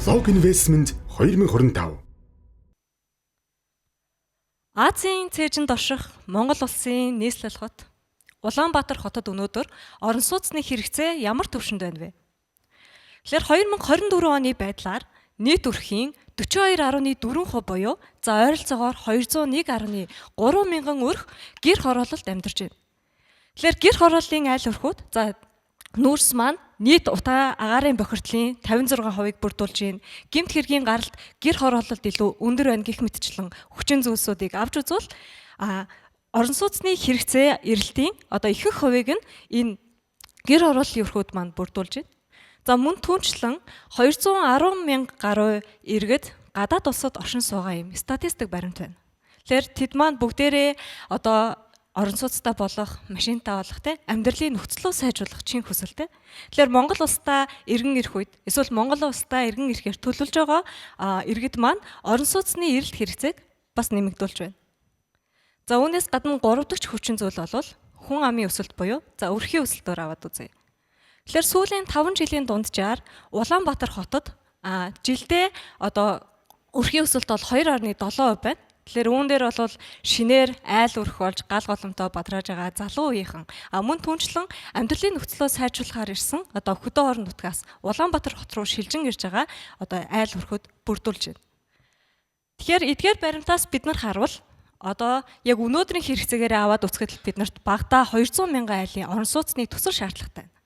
Log Investment 2025. Азийн цээжинд орших Монгол улсын нийслэл хот Улаанбаатар хотод өнөөдөр орон сууцны хэрэгцээ ямар түвшинд байна вэ? Тэгэхээр 2024 оны байдлаар нийт өрхийн 42.4% буюу за ойролцоогоор 201.3 мянган өрх гэр хороололд амьдарч байна. Тэгэхээр гэр хорооллын айл өрхүүд за нүүрс маань нийт утаа агаарын бохирдлын 56%-ыг бүрдүүлж байна. Гэмт хэргийн гаралт гэр хороололд илүү өндөр байна гэх мэтчлэн хүчин зүйлсүүдийг авч үзвэл орон сууцны хэрэгцээ эрэлтийн одоо ихэнх хувийг нь энэ гэр хорооллын өрхүүд маань бүрдүүлж байна. За мөн түүнчлэн 210 мянга гаруй иргэд гадаад улсад оршин суугаа юм статистик баримт байна. Тэгэхээр тэд маань бүгдээрээ одоо орон сууцтай болох, машинтай болох амьдралын нөхцөлөө сайжруулах чин хүсэлтэй. Тэгэхээр Монгол улстай иргэн ирэх үед эсвэл Монгол улстай иргэн ирэхээр төлөвлөж байгаа иргэд маань орон сууцны эрэлт хэрэгцээг бас нэмэгдүүлж байна. За үүнээс гадна 3 дахь хүчин зүйл бол хүн амын өсөлт буюу за өрхийн өсөлтөөр аваад үзье. Тэгэхээр сүүлийн 5 жилийн дунджаар Улаанбаатар хотод жилдээ одоо өрхийн өсөлт бол 2.7% байна. Тэгэхээр үүн дээр бол шинээр айл өрх болж гал голомтой бадрааж байгаа залуу үеийнхэн мөн түнчлэн амьдралын нөхцөлөө сайжруулахаар ирсэн одоо хөдөө орон нутгаас Улаанбаатар хот руу шилжин ирж байгаа одоо айл өрхөд бүрдүүлж байна. Тэгэхээр эдгээр баримтаас бид нар харвал одоо яг өнөөдрийн хэрэгцээгээр аваад үзэхэд биднэрт багадаа 200 мянган айлын орон сууцны төсөл шаардлагатай байна.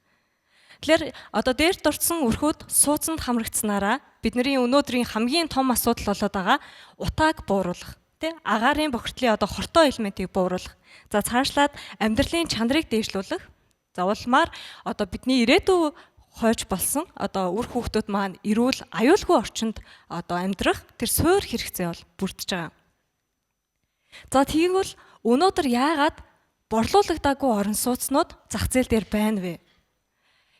Тэгэхээр одоо дээр дурдсан өрхүүд сууцанд хамрагдсанараа бидний өнөөдрийн хамгийн том асуудал болоод байгаа утааг бууруулах агаарын бохирдлын одоо хортой элементийг бууруулах. За цаашлаад амьдралын чанарыг дээшлүүлэх. За улмаар одоо бидний ирээдүйн хойж болсон одоо үр хүүхдүүд маань эрүүл аюулгүй орчинд одоо амьдрах тэр суур хэрэгцээ бол бүрдэж байгаа. За тэгвэл өнөөдөр яагаад борлуулагдаагүй орон сууцнууд зах зээл дээр байна вэ?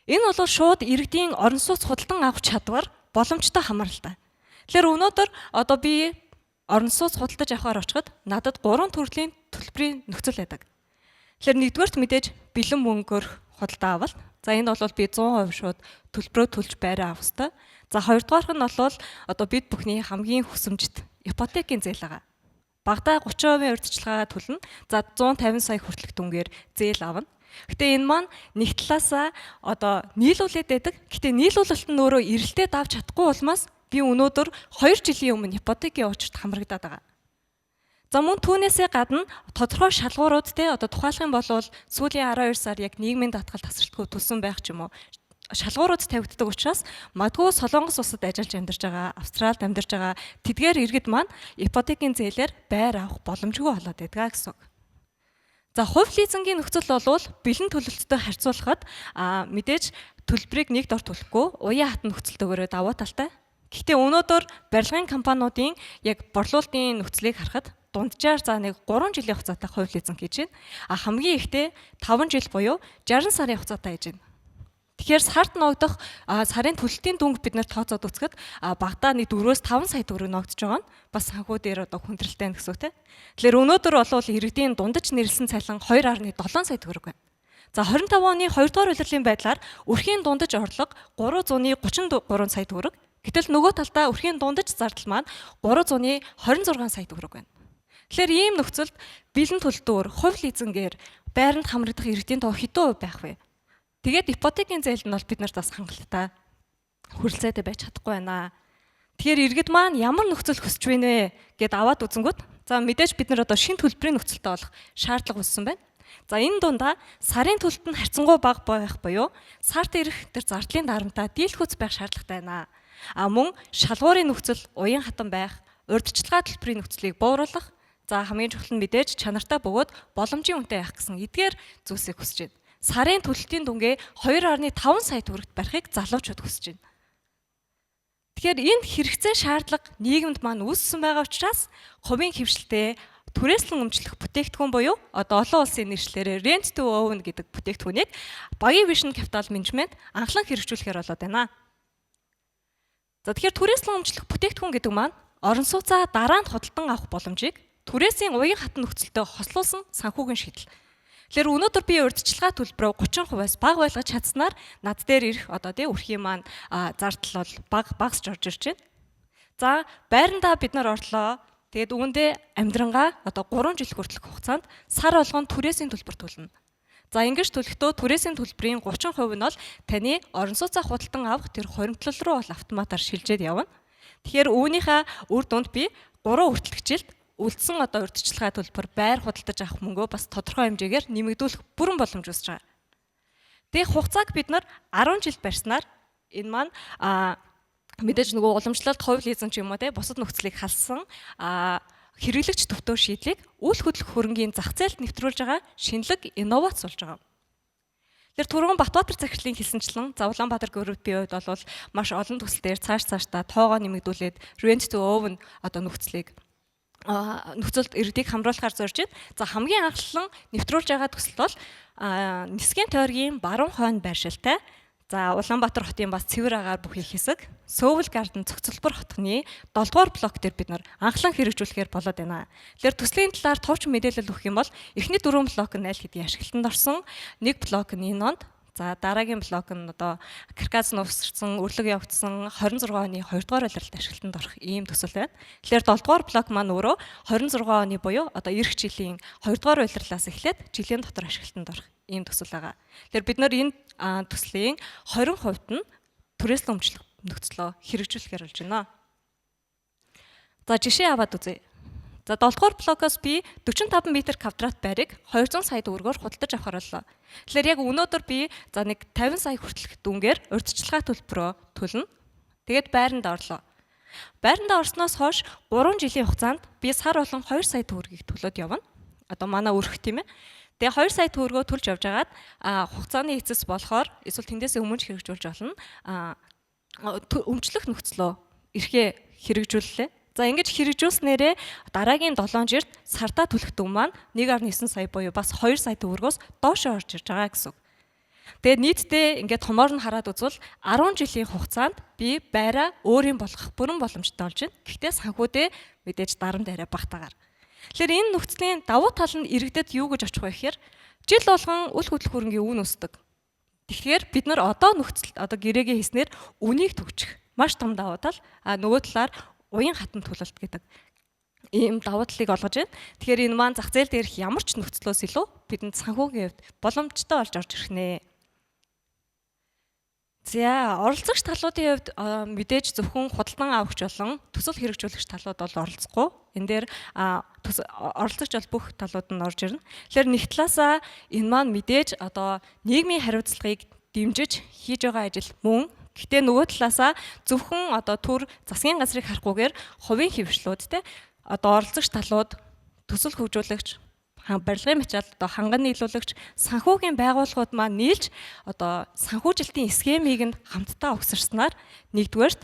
Энэ бол шууд иргэдийн орон сууц худалдан авах чадвар боломжтой хамааралтай. Тэгэхээр өнөөдөр одоо би орон сууц худалдаж авахаар очиход надад 3 төрлийн төлбөрийн нөхцөл байдаг. Тэгэхээр нэгдүгээрт мэдээж бэлэн мөнгөөр худалдаа авал. За энд бол би 100% шууд төлбөрөө төлж байраа авах ёстой. За хоёрдугаарх нь бол одоо бид бүхний хамгийн хүсэмжит ипотекийн зээл байгаа. Багадаа 30% урьдчилгаагаа төлнө. За 150 сая хүртэлх дүнгээр зээл авна. Гэтэ энэ маань нэг талаасаа одоо нийлүүлээд байдаг. Гэтэ нийлүүлэлт нь өөрөө эрэлтэд авч чадахгүй улмаас би өнөөдөр 2 жилийн өмнө ипотекийн учирт хамрагдаад байгаа. За мөн түүнээсээ гадна тодорхой шалгуурууд одоо тухайлах юм бол сүүлийн 12 сар яг нийгмийн даатгал тасралтгүй төлсөн байх ч юм уу шалгуурууд тавигддаг учраас магадгүй Солонгос улсад ажиллаж амьдарч байгаа, Австралид амьдарч байгаа тэдгээр иргэд маань ипотекийн зээлээр байр авах боломжгүй болоод байдгаа гэсэн үг. За хувь лизингийн нөхцөл бол бэлэн төлөлттэй харьцуулахад мэдээж төлбөрийг нэг дор төлөхгүй уян хатан нөхцөлтэйгээр даваа талтай. Гэхдээ өнөөдөр барилгын компаниудын яг борлуулалтын нөхцөлийг харахад дунджаар за нэг 3 жилийн хугацаатай хувь лизинг хийж байна. Хамгийн ихтэй 5 жил буюу 60 сарын хугацаатай хийж байна. Тэгэхээр сард ногдох сарын төлөлтийн дүнг бид нэр тооцоод үзэхэд багадаа нэг 4-5 сая төгрөг ногдож байгаа нь бас санхүү дээр одоо хүндрэлтэй гэсэн үг тийм. Тэгэхээр өнөөдөр бол иргэдийн дундаж нэрлсэн цалин 2.7 сая төгрөг байна. За 25 оны 2 дугаар улирлын байдлаар өрхийн дундаж орлого 333 сая төгрөг. Гэтэл нөгөө талдаа өрхийн дундаж зардал маань 326 сая төгрөг байна. Тэгэхээр ийм нөхцөлд бэлэн төлөлтөөр хувь лизингээр байранд хамрагдах иргэдийн тоо хэдэн хувь байх вэ? Тэгээд ипотекийн зээлд нь бол бид нарт бас хангалттай хүрэлцээтэй байж чадахгүй байна. Тэгэхээр иргэд маань ямар нөхцөл хүсэж байна вэ гэд аваад үзэнгүүт за мэдээж бид нар одоо шинэ төлбөрийн нөхцөлтэй болох шаардлага үүссэн байна. За энэ дундаа сарын төлөлт нь харьцангуй бага байх буюу сард ирэх тэр зардлын дарамтаа дийлхүүц байх шаардлагатай байна. Мөн шалгуурын нөхцөл уян хатан байх, урьдчилгаа төлбөрийн нөхцөлийг бууруулах, за хамгийн чухал нь мэдээж чанартай бөгөөд боломжийн үнэтэй байх гэсэн эдгээр зүйлсийг хүсэж байна. Сарын төлөлтийн дүнгээ 2.5 сая төгрөгт барихыг залуучууд хүсэж байна. Тэгэхээр энэ хэрэгцээ шаардлага нийгэмд маань үүссэн байгаа учраас хувийн хөвшилтэй түрээслэн өмчлөх бүтээгдэхүүн буюу одоо олон улсын нэршлэрээр Rent to Own гэдэг бүтээгдэхүүнийг Багийн Vision Capital Management анхлан хэрэгжүүлэхээр болоод байна. За тэгэхээр түрээслэн өмчлөх бүтээгдэхүүн гэдэг маань орон сууцаа дараа нь худалдан авах боломжийг түрээсийн уян хатан нөхцөлтэй хослуулсан санхүүгийн шийдэл. Тэгэхээр өнөөдөр би урьдчилгаа төлбөрөө 30%-аас бага байлгаж чадсанаар над дээр ирэх одоо тий өрхийн маань зардал бол багасч орж ирж байна. За байрандаа бид нар орлоо. Тэгээд үүндээ амьдрангаа одоо 3 жил хүртэлх хугацаанд сар болгон түрээсийн төлбөр төлнө. За ингэж төлөхдөө түрээсийн төлбөрийн 30% нь бол таны орон сууцаа худалдан авах тэр хоримтлол руу бол автоматар шилжээд явна. Тэгэхээр үүнийхээ үр дүнд би 3 хүртэлгчилд үлдсэн одоо урьдчилгаа төлбөр байр худалдаж авах мөнгөө бас тодорхой хэмжээгээр нэмэгдүүлэх бүрэн боломж үүсэж байгаа. Тэгээ хугацааг бид нар 10 жил барьснаар энэ маань мэдээж нөгөө уламжлалт ховл эзэн ч юм уу те бусад нөхцөлийг халсан хэрэглэгч төвтөө шийдлийг үйл хөдлөх хөрөнгийн зах зээлд нэвтрүүлж байгаа шинэлэг инновац болж байгаа. Тэр түрүүн Батбаатар захирлын хэлсэнчлэн Улаанбаатар группийн хувьд бол маш олон төсөл дээр цаашдаа тоогоо нэмэгдүүлээд rent to own одоо нөхцөлд иргэдийг хамруулахаар зорж байна. За хамгийн анхлан нэвтрүүлж байгаа төсөл бол нисхийн тойргийн баруун хойно байршилтай. За Улаанбаатар хотын бас цэвэр агаар бүхий хэсэг, Сөөвл гарден цогцлбор хотны 7 дугаар блок дээр бид нар анхлан хэрэгжүүлэхээр болоод байна. Тэгэхээр төслийн талаар товч мэдээлэл өгөх юм бол эхний 4 блок нь аль хэдийн ашиглалтанд орсон, 1 блок нь энэ онд, за дараагийн блок нь одоо каркас нь уусарсан, өрлөг явагдсан 26 оны 2 дугаар улиралд ашиглалтанд орох ийм төсөл байна. Тэгэхээр 7 дугаар блок маань өөрөө 26 оны буюу одоо эх жилийн 2 дугаар улирлаас эхлээд жилийн дотор ашиглалтанд орох ийм төсөл байгаа. Тэгэхээр бид нар энэ төслийн 20% нь түрээслэн өмчлөх нөхцлөө хэрэгжүүлэхээр болж байна. За жишээ аваад үзье. За 7 дугаар блокоос би 45 м квадрат байрыг 200 сая төгрөгөөр худалдаж авахар боллоо. Тэгэхээр яг өнөөдөр би за нэг 50 сая хүртэлх дүнгээр урьдчилгаа төлбөрөө төлнө. Тэгээд байранд орлоо. Байранд орсноос хойш 3 жилийн хугацаанд би сар болгон 2 сая төгрөгийг төлөөд явна. Одоо манай өрх тийм ээ. Тэгээ 2 сая төгрөгөө төлж явж агаад хугацааны эцэс болохоор эсвэл тэндээс өмнө хэрэгжүүлж болно. Өмчлөх нөхцлөө эрхээ хэрэгжүүллээ. За ингэж хэрэгжүүлснээрээ дараагийн 7 жилд сартаа төлөх дүн маань 1.9 сая буюу бас 2 сая төгрөгөөс доошоо орж ирж байгаа гэсэн үг. Тэгээд нийтдээ ингээд томоор нь хараад үзвэл 10 жилийн хугацаанд би байраа өөрийн болгох бүрэн боломжтой болж байна. Гэхдээ санхүүдээ мэдээж дарамт арай багтаагаар. Тэгэхээр энэ нөхцөлийн давуу тал нь иргэдэд юу гэж очих вэ гэхээр жил болгон үл хөдлөх хөрөнгийн үн өсдөг. Тэгэхээр бид нар одоо нөхцөлд одоо гэрээгээ хийснээр үнийг төгжих маш том давуу тал нөгөө талаар уян хатан тулалт гэдэг ийм давуу талыг олгож байна. Тэгэхээр энэ маань зах зээл дээрх ямар ч нөхцлөөс илүү бидэнд санхүүгийн хувьд боломжтой болж орж ирэх нэ. За оролцогч талуудын хувьд мэдээж зөвхөн худалдан авахч болон төсөл хэрэгжүүлэгч талууд бол оролцохгүй. Энэ дээр оролцогч бол бүх талууд нь орж ирнэ. Тэгэхээр нэг талаасаа энэ маань мэдээж одоо нийгмийн хариуцлагыг дэмжиж хийж байгаа ажил мөн. Гэхдээ нөгөө талаасаа зөвхөн одоо төр засгийн газрыг харахгүйгээр хувийн хөвшлүүд те одоо оролцогч талууд төсөл хөгжүүлэгч барилгын материал одоо ханган нийлүүлэгч санхүүгийн байгууллагууд маань нийлж одоо санхүүжилтийн схемийг нь хамтдаа өгсөрснээр нэгдүгээрт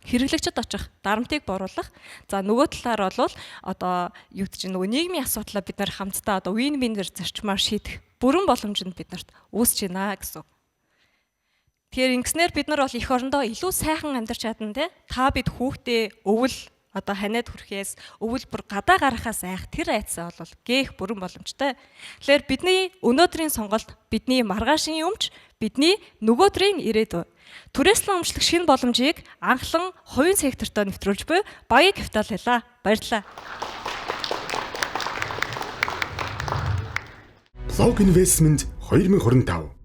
хэрэглэгчд очих дарамтыг бууруулах. За нөгөө талаар бол одоо юу гэж нөгөө нийгмийн асуудлаа бид нар хамтдаа одоо win-win зарчмаар шийдэх бүрэн боломж нь биднэрт үүсэж байна гэсэн. Тэгэхээр ингэснээр бид нар бол эх орондоо илүү сайхан амьдарч чадна те. Та бид хүүхдээ өвөл одоо ханиад хүрэхээс өвөл бүр гадаа гарахаас айх тэр айцаа бол гээх бүрэн боломжтой. Тэгэхээр бидний өнөөдрийн сонголт бидний маргаашийн өмч бидний нөгөөдрийн ирээдүй. Түрээслэн өмчлөх шинэ боломжийг анхлан хувийн сектортой нэвтрүүлж буй Баян Капитал хэлээ. Баярлалаа. Log Investment 2025